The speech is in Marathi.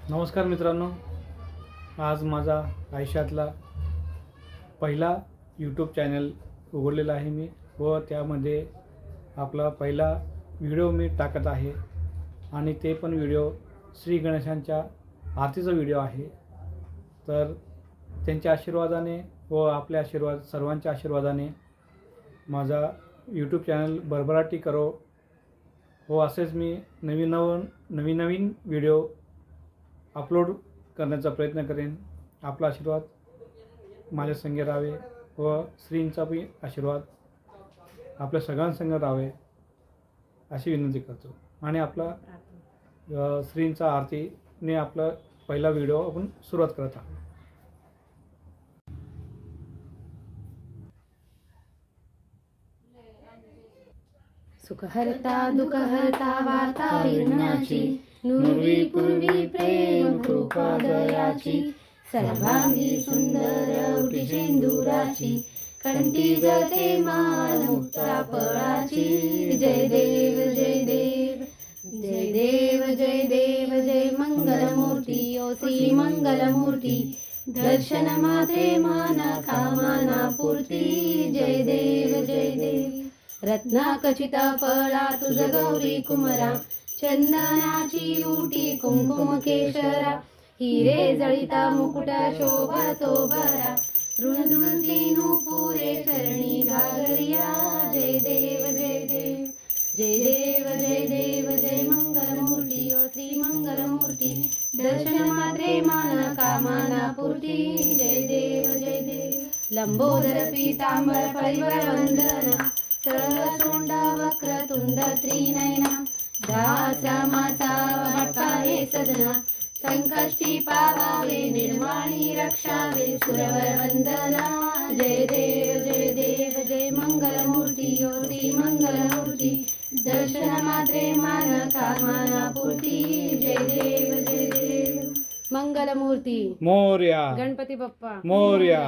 नमस्कार मित्रांनो, आज माझा आयुष्यातला पहिला यूट्यूब चॅनल उघडलेला आहे मी व त्यामध्ये आपला पहिला व्हिडिओ मी टाकत आहे आणि ते पण व्हिडिओ श्री गणेशांच्या आरतीचा व्हिडिओ आहे। तर त्यांच्या आशीर्वादाने व आपल्या सर्वांच्या आशीर्वादाने माझा यूट्यूब चॅनल भरभराटी करो व असेच मी नवीन व्हिडिओ अपलोड करण्याचा प्रयत्न करेन। आपला आशीर्वाद माझ्या संगे राहावे व श्रींचा भी आशीर्वाद आपल्या सगळ्यांसंग राहावे अशी विनंती करतो आणि आपला श्रींचा आरतीने आपला पहिला व्हिडिओ आपण सुरुवात करत आहोत। सुख हरता दुःख हरता वार्ता विघ्नाची, नुरवी पूर्वी प्रेम कृपा दयाची, सर्वांगी सुंदर उटी शेंदुराची, कंठी जळते माळ मुक्ता फळाची। जय देव जय देव जय देव जय देव जय मंगलमूर्ती ओ श्री मंगलमूर्ती, दर्शन मात्रे माना कामना पूर्ती। जय देव जय देव रत्नाखचिता फळा तुझ गौरी कुमरा, चंदनाची उटी कुंकुम केशरा, हिरे जळिता मुकुटा शोभा तो भरा, ऋणधुणती नुपुरे चरणी घागरिया। जय देव जय देव जय देव जय देव जय मंगलमूर्ती ओ श्री मंगलमूर्ती, दर्शन मात्रे माना कामना पूर्ती। जय देव जय देव लंबोदर पीतांबर परिवार वंदना, सरळतोंड वक्रतुंड त्रिनयना, दासा माचा वाटा हे सदना, संकष्टी पावावे निर्वाणी रक्षावे सुरवर वंदना। जय देव जय देव जय मंगलमूर्ती ओ श्री मंगलमूर्ती, दर्शन मात्रे मान कामना पूर्ती। जय देव जय देव मंगलमूर्ती मोरया, गणपती बाप्पा मोरया।